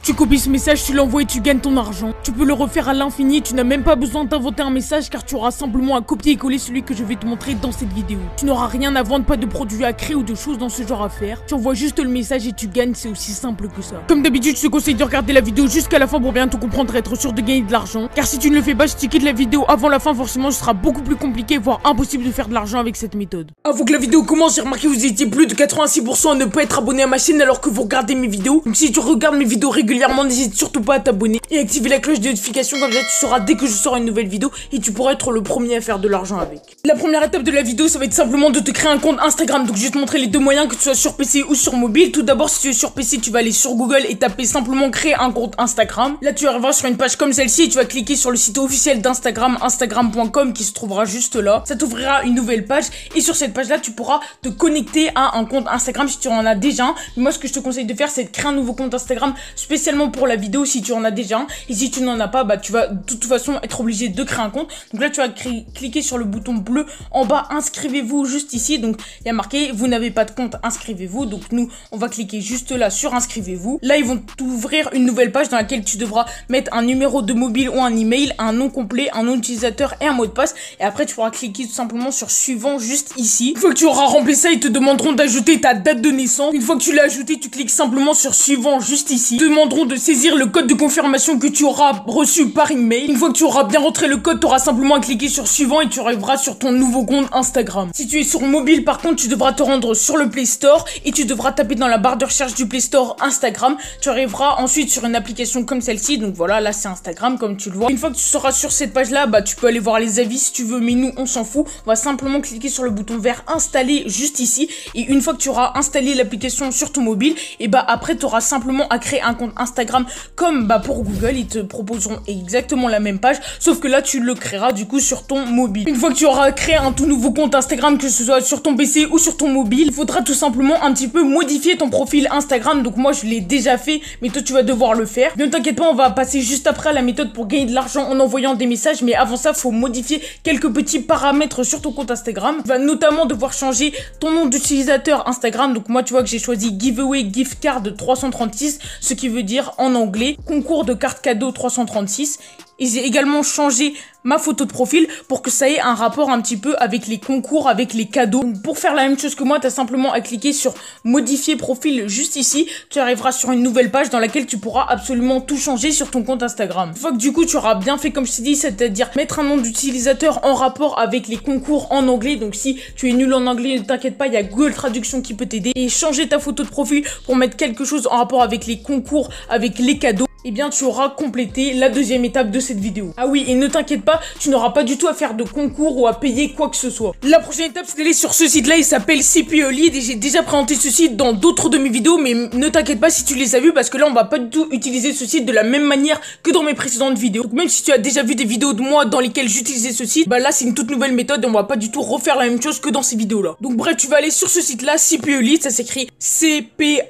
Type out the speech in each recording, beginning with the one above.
Tu copies ce message, tu l'envoies et tu gagnes ton argent. Tu peux le refaire à l'infini, tu n'as même pas besoin d'inventer un message car tu auras simplement à copier et coller celui que je vais te montrer dans cette vidéo. Tu n'auras rien à vendre, pas de produits à créer ou de choses dans ce genre à faire. Tu envoies juste le message et tu gagnes, c'est aussi simple que ça. Comme d'habitude, je te conseille de regarder la vidéo jusqu'à la fin pour bien tout comprendre et être sûr de gagner de l'argent. Car si tu ne le fais pas, si tu quittes la vidéo avant la fin, forcément ce sera beaucoup plus compliqué, voire impossible de faire de l'argent avec cette méthode. Avant que la vidéo commence, j'ai remarqué que vous étiez plus de 86% à ne pas être abonné à ma chaîne alors que vous regardez mes vidéos. Donc si tu regardes mes vidéos régulièrement, n'hésite surtout pas à t'abonner et activer la cloche de notification, comme ça tu sauras dès que je sors une nouvelle vidéo et tu pourras être le premier à faire de l'argent avec. La première étape de la vidéo, ça va être simplement de te créer un compte Instagram. Donc je vais te montrer les deux moyens, que tu sois sur PC ou sur mobile. Tout d'abord, si tu es sur PC, tu vas aller sur Google et taper simplement créer un compte Instagram. Là tu arriveras sur une page comme celle-ci et tu vas cliquer sur le site officiel d'Instagram, instagram.com, qui se trouvera juste là. Ça t'ouvrira une nouvelle page et sur cette page là tu pourras te connecter à un compte Instagram si tu en as déjà un. Mais moi ce que je te conseille de faire, c'est de créer un nouveau compte Instagram spécialement pour la vidéo si tu en as déjà un. Et si tu n'en as pas, bah tu vas de toute façon être obligé de créer un compte. Donc là tu vas cliquer sur le bouton bleu en bas, inscrivez-vous juste ici. Donc il y a marqué vous n'avez pas de compte, inscrivez-vous. Donc nous on va cliquer juste là sur inscrivez-vous. Là ils vont t'ouvrir une nouvelle page dans laquelle tu devras mettre un numéro de mobile ou un email, un nom complet, un nom d'utilisateur et un mot de passe. Et après tu pourras cliquer tout simplement sur suivant juste ici. Une fois que tu auras rempli ça, ils te demanderont d'ajouter ta date de naissance. Une fois que tu l'as ajouté, tu cliques simplement sur suivant juste ici. Ils te demanderont de saisir le code de confirmation que tu auras reçu par email. Une fois que tu auras bien rentré le code, tu auras simplement à cliquer sur suivant et tu arriveras sur ton nouveau compte Instagram. Si tu es sur mobile par contre, tu devras te rendre sur le Play Store et tu devras taper dans la barre de recherche du Play Store Instagram. Tu arriveras ensuite sur une application comme celle-ci. Donc voilà, là c'est Instagram comme tu le vois. Une fois que tu seras sur cette page là, bah tu peux aller voir les avis si tu veux, mais nous on s'en fout. On va simplement cliquer sur le bouton vert installer juste ici. Et une fois que tu auras installé l'application sur ton mobile, et bah après tu auras simplement à créer un compte Instagram comme bah pour Google. Ils te proposeront exactement la même page, sauf que là tu le créeras du coup sur ton mobile. Une fois que tu auras créé un tout nouveau compte Instagram, que ce soit sur ton PC ou sur ton mobile, il faudra tout simplement un petit peu modifier ton profil Instagram. Donc moi je l'ai déjà fait, mais toi tu vas devoir le faire. Ne t'inquiète pas, on va passer juste après à la méthode pour gagner de l'argent en envoyant des messages, mais avant ça faut modifier quelques petits paramètres sur ton compte Instagram. Tu vas notamment devoir changer ton nom d'utilisateur Instagram. Donc moi tu vois que j'ai choisi giveaway gift card 336, ce qui veut dire en anglais concours de cartes cadeaux 336. Et j'ai également changé ma photo de profil pour que ça ait un rapport un petit peu avec les concours, avec les cadeaux. Donc pour faire la même chose que moi, tu as simplement à cliquer sur modifier profil juste ici. Tu arriveras sur une nouvelle page dans laquelle tu pourras absolument tout changer sur ton compte Instagram. Une fois que du coup tu auras bien fait comme je t'ai dit, c'est-à-dire mettre un nom d'utilisateur en rapport avec les concours en anglais. Donc si tu es nul en anglais, ne t'inquiète pas, il y a Google Traduction qui peut t'aider. Et changer ta photo de profil pour mettre quelque chose en rapport avec les concours, avec les cadeaux. Eh bien tu auras complété la deuxième étape de cette vidéo. Ah oui, et ne t'inquiète pas, tu n'auras pas du tout à faire de concours ou à payer quoi que ce soit. La prochaine étape, c'est d'aller sur ce site-là, il s'appelle CPE Lead et j'ai déjà présenté ce site dans d'autres de mes vidéos, mais ne t'inquiète pas si tu les as vus parce que là on va pas du tout utiliser ce site de la même manière que dans mes précédentes vidéos. Donc même si tu as déjà vu des vidéos de moi dans lesquelles j'utilisais ce site, bah là c'est une toute nouvelle méthode et on va pas du tout refaire la même chose que dans ces vidéos-là. Donc bref, tu vas aller sur ce site-là, CPE Lead, ça s'écrit C-P-A-L-E-A-D.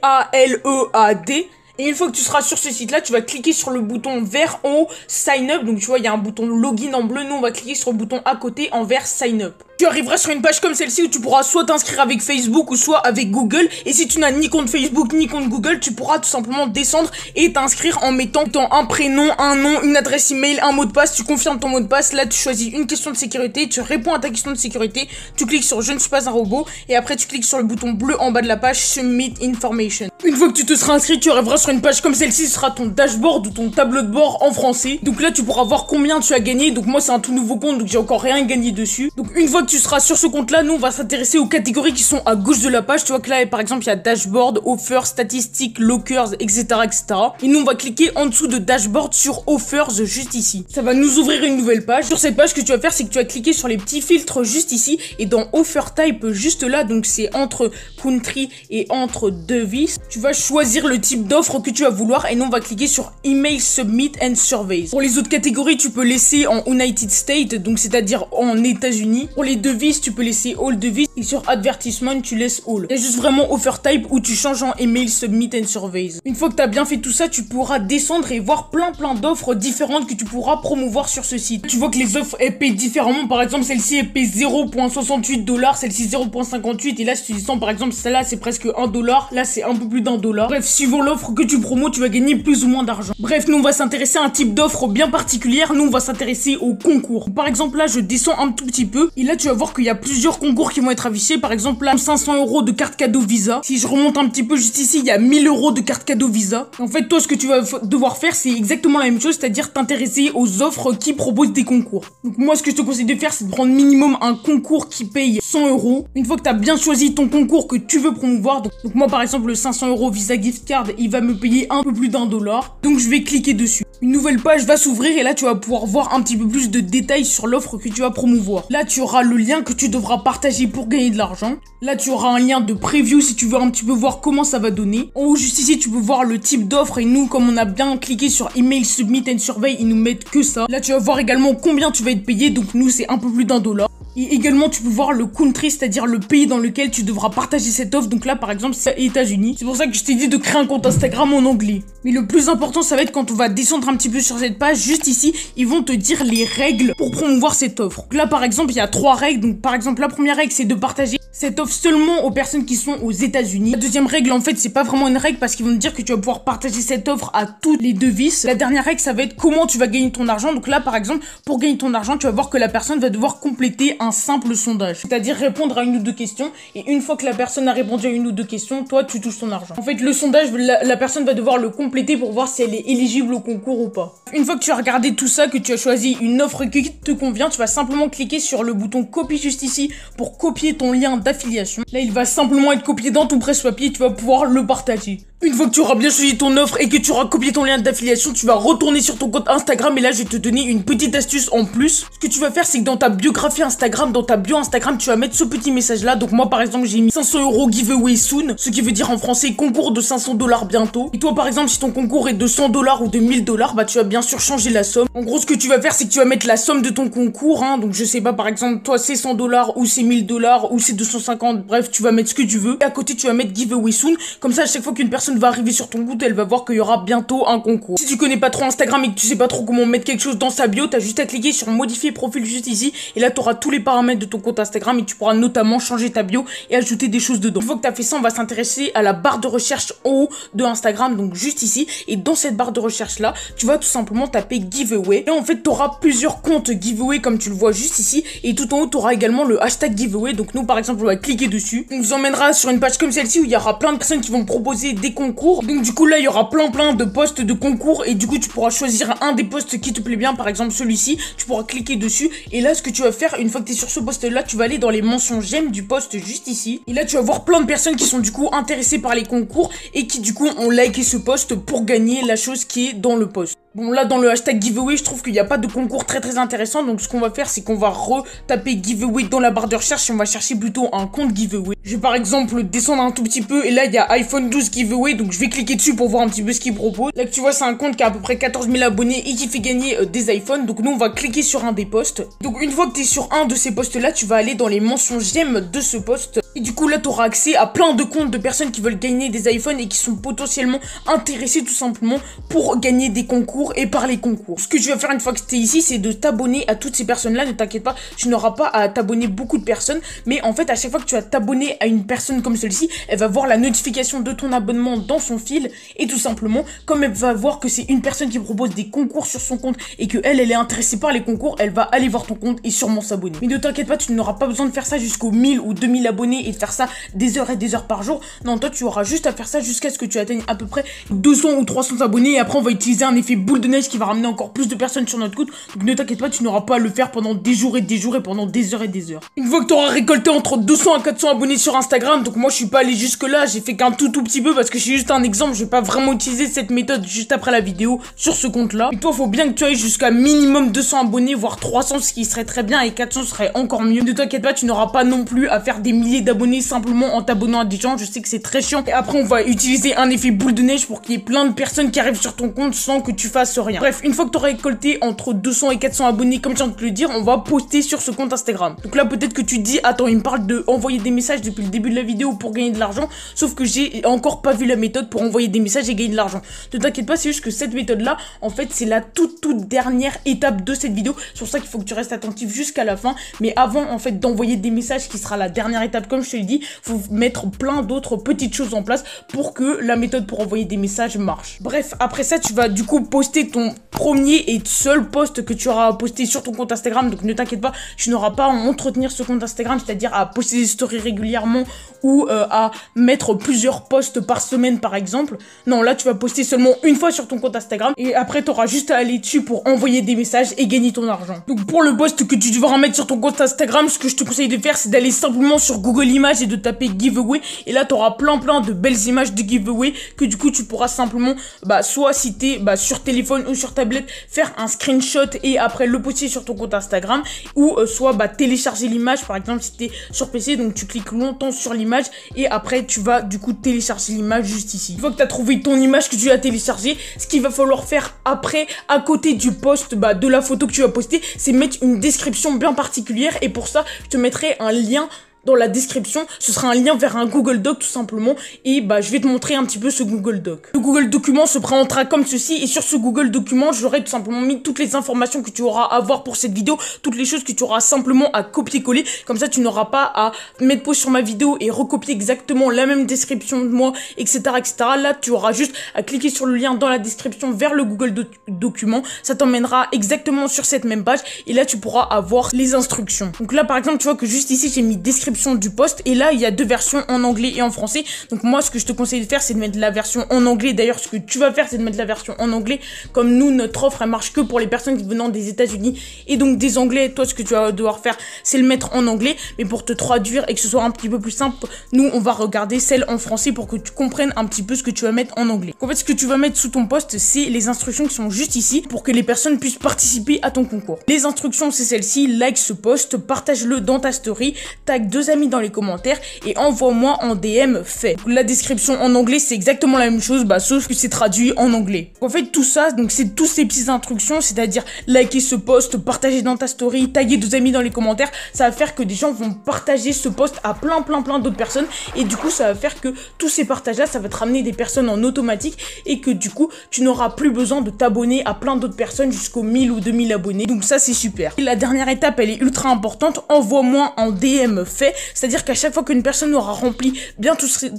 Et une fois que tu seras sur ce site-là, tu vas cliquer sur le bouton vert en haut, Sign Up. Donc tu vois, il y a un bouton login en bleu. Nous, on va cliquer sur le bouton à côté en vert, Sign Up. Tu arriveras sur une page comme celle-ci où tu pourras soit t'inscrire avec Facebook ou soit avec Google. Et si tu n'as ni compte Facebook ni compte Google, tu pourras tout simplement descendre et t'inscrire en mettant un prénom, un nom, une adresse email, un mot de passe. Tu confirmes ton mot de passe. Là, tu choisis une question de sécurité. Tu réponds à ta question de sécurité. Tu cliques sur je ne suis pas un robot. Et après, tu cliques sur le bouton bleu en bas de la page Submit Information. Une fois que tu te seras inscrit, tu arriveras sur une page comme celle-ci. Ce sera ton dashboard ou ton tableau de bord en français. Donc là, tu pourras voir combien tu as gagné. Donc moi, c'est un tout nouveau compte. Donc j'ai encore rien gagné dessus. Donc une fois que tu seras sur ce compte-là, nous, on va s'intéresser aux catégories qui sont à gauche de la page. Tu vois que là, par exemple, il y a dashboard, offers, statistiques, lockers, etc., etc. Et nous, on va cliquer en dessous de dashboard sur offers, juste ici. Ça va nous ouvrir une nouvelle page. Sur cette page, ce que tu vas faire, c'est que tu vas cliquer sur les petits filtres juste ici. Et dans offer type, juste là, donc c'est entre country et entre device, tu vas choisir le type d'offre que tu vas vouloir. Et nous, on va cliquer sur email, submit and surveys. Pour les autres catégories, tu peux laisser en United States, donc c'est-à-dire en États-Unis. Pour les devices, tu peux laisser all device. Et sur advertisement, tu laisses all. Il y a juste vraiment offer type où tu changes en email, submit and surveys. Une fois que tu as bien fait tout ça, tu pourras descendre et voir plein d'offres différentes que tu pourras promouvoir sur ce site. Tu vois que les offres, elles paient différemment. Par exemple, celle-ci, elle paie 0,68$. Celle-ci, 0,58$. Et là, si tu descends, par exemple, celle-là, c'est presque $1. Là, c'est un peu plus d'$1. Bref, suivant l'offre que tu promos, tu vas gagner plus ou moins d'argent. Bref, nous on va s'intéresser à un type d'offre bien particulière. Nous on va s'intéresser aux concours. Par exemple là, je descends un tout petit peu et là tu vas voir qu'il y a plusieurs concours qui vont être affichés. Par exemple là, 500 € de carte cadeau Visa. Si je remonte un petit peu juste ici, il y a 1000 € de carte cadeau Visa. En fait, toi ce que tu vas devoir faire, c'est exactement la même chose, c'est-à-dire t'intéresser aux offres qui proposent des concours. Donc moi ce que je te conseille de faire, c'est de prendre minimum un concours qui paye 100 €. Une fois que tu as bien choisi ton concours que tu veux promouvoir, donc moi par exemple le 500 € Visa Gift Card, il va me payer un peu plus d'1 $. Donc je vais cliquer dessus. Une nouvelle page va s'ouvrir et là tu vas pouvoir voir un petit peu plus de détails sur l'offre que tu vas promouvoir. Là tu auras le lien que tu devras partager pour gagner de l'argent. Là tu auras un lien de preview si tu veux un petit peu voir comment ça va donner. En haut juste ici tu peux voir le type d'offre et nous comme on a bien cliqué sur email submit and survey, ils nous mettent que ça. Là tu vas voir également combien tu vas être payé, donc nous c'est un peu plus d'1 $. Et également tu peux voir le country, c'est-à-dire le pays dans lequel tu devras partager cette offre. Donc là par exemple c'est États-Unis. C'est pour ça que je t'ai dit de créer un compte Instagram en anglais. Mais le plus important ça va être quand on va descendre un petit peu sur cette page, juste ici, ils vont te dire les règles pour promouvoir cette offre. Donc là par exemple il y a 3 règles. Donc par exemple la première règle c'est de partager cette offre seulement aux personnes qui sont aux États-Unis. La deuxième règle en fait c'est pas vraiment une règle parce qu'ils vont te dire que tu vas pouvoir partager cette offre à toutes les devises. La dernière règle ça va être comment tu vas gagner ton argent. Donc là par exemple pour gagner ton argent tu vas voir que la personne va devoir compléter un simple sondage, c'est-à-dire répondre à une ou deux questions, et une fois que la personne a répondu à une ou deux questions, toi tu touches ton argent. En fait le sondage, la personne va devoir le compléter pour voir si elle est éligible au concours ou pas. Une fois que tu as regardé tout ça, que tu as choisi une offre qui te convient, tu vas simplement cliquer sur le bouton copie juste ici pour copier ton lien d'affiliation. Là il va simplement être copié dans ton presse-papier et tu vas pouvoir le partager. Une fois que tu auras bien choisi ton offre et que tu auras copié ton lien d'affiliation, tu vas retourner sur ton compte Instagram et là je vais te donner une petite astuce en plus. Ce que tu vas faire c'est que dans ta biographie Instagram, dans ta bio Instagram, tu vas mettre ce petit message là. Donc moi par exemple j'ai mis 500 € giveaway soon, ce qui veut dire en français concours de 500 $ bientôt. Et toi par exemple si ton concours est de 100 $ ou de 1000 $, bah tu vas bien sûr changer la somme. En gros ce que tu vas faire c'est que tu vas mettre la somme de ton concours, hein. Donc je sais pas, par exemple toi c'est 100 $ ou c'est 1000 $ ou c'est 250, bref tu vas mettre ce que tu veux. Et à côté tu vas mettre giveaway soon, comme ça à chaque fois qu'une personne va arriver sur ton compte, elle va voir qu'il y aura bientôt un concours. Si tu connais pas trop Instagram et que tu sais pas trop comment mettre quelque chose dans sa bio, t'as juste à cliquer sur modifier profil juste ici et là t'auras tous les paramètres de ton compte Instagram et tu pourras notamment changer ta bio et ajouter des choses dedans. Une fois que t'as fait ça, on va s'intéresser à la barre de recherche en haut de Instagram, donc juste ici, et dans cette barre de recherche là, tu vas tout simplement taper giveaway et en fait t'auras plusieurs comptes giveaway comme tu le vois juste ici, et tout en haut t'auras également le hashtag giveaway. Donc nous par exemple on va cliquer dessus, on vous emmènera sur une page comme celle-ci où il y aura plein de personnes qui vont proposer des concours. Donc du coup là il y aura plein de postes de concours et du coup tu pourras choisir un des postes qui te plaît bien, par exemple celui-ci, tu pourras cliquer dessus et là ce que tu vas faire une fois que tu es sur ce poste là, tu vas aller dans les mentions j'aime du poste juste ici et là tu vas voir plein de personnes qui sont du coup intéressées par les concours et qui du coup ont liké ce poste pour gagner la chose qui est dans le post. Bon là dans le hashtag giveaway je trouve qu'il n'y a pas de concours très intéressant, donc ce qu'on va faire c'est qu'on va retaper giveaway dans la barre de recherche et on va chercher plutôt un compte giveaway. Je vais par exemple descendre un tout petit peu et là il y a iPhone 12 giveaway, donc je vais cliquer dessus pour voir un petit peu ce qu'il propose. Là que tu vois c'est un compte qui a à peu près 14 000 abonnés et qui fait gagner des iPhones, donc nous on va cliquer sur un des posts. Donc une fois que tu es sur un de ces posts là, tu vas aller dans les mentions j'aime de ce post et du coup là tu auras accès à plein de comptes de personnes qui veulent gagner des iPhones et qui sont potentiellement intéressées tout simplement pour gagner des concours et par les concours. Ce que tu vas faire une fois que tu es ici, c'est de t'abonner à toutes ces personnes-là. Ne t'inquiète pas, tu n'auras pas à t'abonner beaucoup de personnes, mais en fait à chaque fois que tu vas t'abonner à une personne comme celle-ci, elle va voir la notification de ton abonnement dans son fil et tout simplement, comme elle va voir que c'est une personne qui propose des concours sur son compte et que elle est intéressée par les concours, elle va aller voir ton compte et sûrement s'abonner. Mais ne t'inquiète pas, tu n'auras pas besoin de faire ça jusqu'aux 1000 ou 2000 abonnés et de faire ça des heures et des heures par jour. Non, toi tu auras juste à faire ça jusqu'à ce que tu atteignes à peu près 200 ou 300 abonnés et après on va utiliser un effet boule de neige qui va ramener encore plus de personnes sur notre compte. Donc ne t'inquiète pas, tu n'auras pas à le faire pendant des jours et des jours et pendant des heures et des heures. Une fois que tu auras récolté entre 200 à 400 abonnés sur Instagram, donc moi je suis pas allé jusque là, j'ai fait qu'un tout petit peu parce que c'est juste un exemple, je vais pas vraiment utiliser cette méthode juste après la vidéo sur ce compte là. Et toi faut bien que tu ailles jusqu'à minimum 200 abonnés, voire 300, ce qui serait très bien, et 400 serait encore mieux. Ne t'inquiète pas, tu n'auras pas non plus à faire des milliers d'abonnés simplement en t'abonnant à des gens, je sais que c'est très chiant. Et après on va utiliser un effet boule de neige pour qu'il y ait plein de personnes qui arrivent sur ton compte sans que tu fasses fasse rien. Bref, une fois que tu auras récolté entre 200 et 400 abonnés, comme je viens de te le dire, on va poster sur ce compte Instagram. Donc là, peut-être que tu te dis, attends, il me parle de envoyer des messages depuis le début de la vidéo pour gagner de l'argent, sauf que j'ai encore pas vu la méthode pour envoyer des messages et gagner de l'argent. Ne t'inquiète pas, c'est juste que cette méthode-là, en fait, c'est la toute dernière étape de cette vidéo. C'est pour ça qu'il faut que tu restes attentif jusqu'à la fin. Mais avant, en fait, d'envoyer des messages, qui sera la dernière étape, comme je te l'ai dit, faut mettre plein d'autres petites choses en place pour que la méthode pour envoyer des messages marche. Bref, après ça, tu vas du coup poster ton premier et seul post que tu auras posté sur ton compte Instagram. Donc ne t'inquiète pas, tu n'auras pas à entretenir ce compte Instagram, c'est-à-dire à poster des stories régulièrement ou à mettre plusieurs posts par semaine par exemple. Non, là tu vas poster seulement une fois sur ton compte Instagram et après tu auras juste à aller dessus pour envoyer des messages et gagner ton argent. Donc pour le post que tu devras mettre sur ton compte Instagram, ce que je te conseille de faire, c'est d'aller simplement sur Google Images et de taper giveaway, et là tu auras plein de belles images de giveaway que du coup tu pourras simplement soit si t'es sur téléphone ou sur tablette, faire un screenshot et après le poster sur ton compte Instagram, ou soit télécharger l'image. Par exemple, si t'es sur PC, donc tu cliques longtemps sur l'image et après tu vas du coup télécharger l'image juste ici. Une fois que tu as trouvé ton image que tu as téléchargée, ce qu'il va falloir faire après, à côté du post de la photo que tu as postée, c'est mettre une description bien particulière, et pour ça je te mettrai un lien dans la description. Ce sera un lien vers un Google Doc tout simplement, et je vais te montrer un petit peu ce Google Doc. Le Google Document se présentera comme ceci, et sur ce Google Document, j'aurai tout simplement mis toutes les informations que tu auras à voir pour cette vidéo, toutes les choses que tu auras simplement à copier-coller, comme ça tu n'auras pas à mettre pause sur ma vidéo et recopier exactement la même description de moi, etc. Là, tu auras juste à cliquer sur le lien dans la description vers le Google Document, ça t'emmènera exactement sur cette même page, et là tu pourras avoir les instructions. Donc là par exemple, tu vois que juste ici j'ai mis description du post, et là il y a deux versions en anglais et en français. Donc moi ce que je te conseille de faire, c'est de mettre la version en anglais. D'ailleurs ce que tu vas faire, c'est de mettre la version en anglais, comme nous notre offre elle marche que pour les personnes qui venant des États-Unis et donc des Anglais. Toi ce que tu vas devoir faire, c'est le mettre en anglais, mais pour te traduire et que ce soit un petit peu plus simple, nous on va regarder celle en français pour que tu comprennes un petit peu ce que tu vas mettre en anglais. En fait, ce que tu vas mettre sous ton post, c'est les instructions qui sont juste ici pour que les personnes puissent participer à ton concours. Les instructions, c'est celle-ci: like ce post, partage-le dans ta story, tag deux amis dans les commentaires et envoie-moi en DM fait. La description en anglais, c'est exactement la même chose, sauf que c'est traduit en anglais. En fait, tout ça, donc c'est tous ces petites instructions, c'est-à-dire liker ce post, partager dans ta story, taguer deux amis dans les commentaires, ça va faire que des gens vont partager ce post à plein d'autres personnes, et du coup ça va faire que tous ces partages-là, ça va te ramener des personnes en automatique, et que du coup tu n'auras plus besoin de t'abonner à plein d'autres personnes jusqu'aux 1000 ou 2000 abonnés. Donc ça c'est super. Et la dernière étape, elle est ultra importante: envoie-moi en DM fait. C'est-à-dire qu'à chaque fois qu'une personne aura rempli bien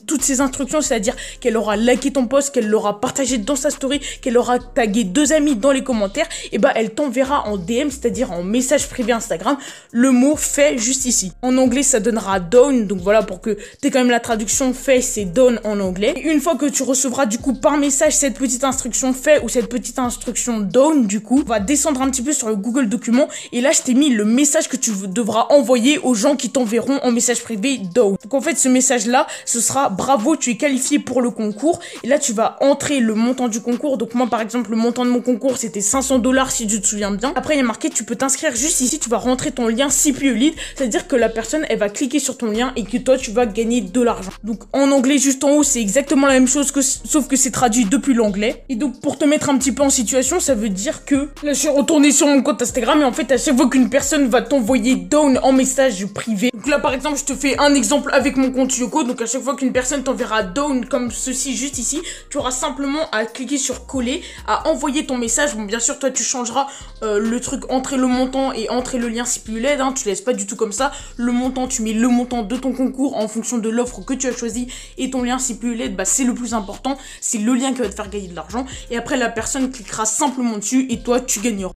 toutes ces instructions, c'est-à-dire qu'elle aura liké ton post, qu'elle l'aura partagé dans sa story, qu'elle aura tagué deux amis dans les commentaires, et elle t'enverra en DM, c'est-à-dire en message privé Instagram, le mot fait juste ici. En anglais ça donnera down, donc voilà, pour que t'aies quand même la traduction fait, c'est down en anglais. Et une fois que tu recevras du coup par message cette petite instruction fait ou cette petite instruction down, du coup on va descendre un petit peu sur le Google Document, et là je t'ai mis le message que tu devras envoyer aux gens qui t'enverront en message privé down. Donc en fait ce message là, ce sera: bravo, tu es qualifié pour le concours. Et là tu vas entrer le montant du concours. Donc moi par exemple le montant de mon concours c'était 500 $, si tu te souviens bien. Après il y a marqué tu peux t'inscrire juste ici, tu vas rentrer ton lien CPU Lead, c'est à dire que la personne elle va cliquer sur ton lien et que toi tu vas gagner de l'argent. Donc en anglais juste en haut c'est exactement la même chose, sauf que c'est traduit depuis l'anglais. Et donc pour te mettre un petit peu en situation, ça veut dire que là je suis retourné sur mon compte Instagram, et en fait à chaque fois qu'une personne va t'envoyer down en message privé, donc là par exemple je te fais un exemple avec mon compte Yoko, donc à chaque fois qu'une personne t'enverra down comme ceci juste ici, tu auras simplement à cliquer sur coller, à envoyer ton message. Bon bien sûr toi tu changeras le truc, entrer le montant et entrer le lien CPU LED, tu laisses pas du tout comme ça. Le montant, tu mets le montant de ton concours en fonction de l'offre que tu as choisi, et ton lien CPU LED c'est le plus important, c'est le lien qui va te faire gagner de l'argent, et après la personne cliquera simplement dessus et toi tu gagneras.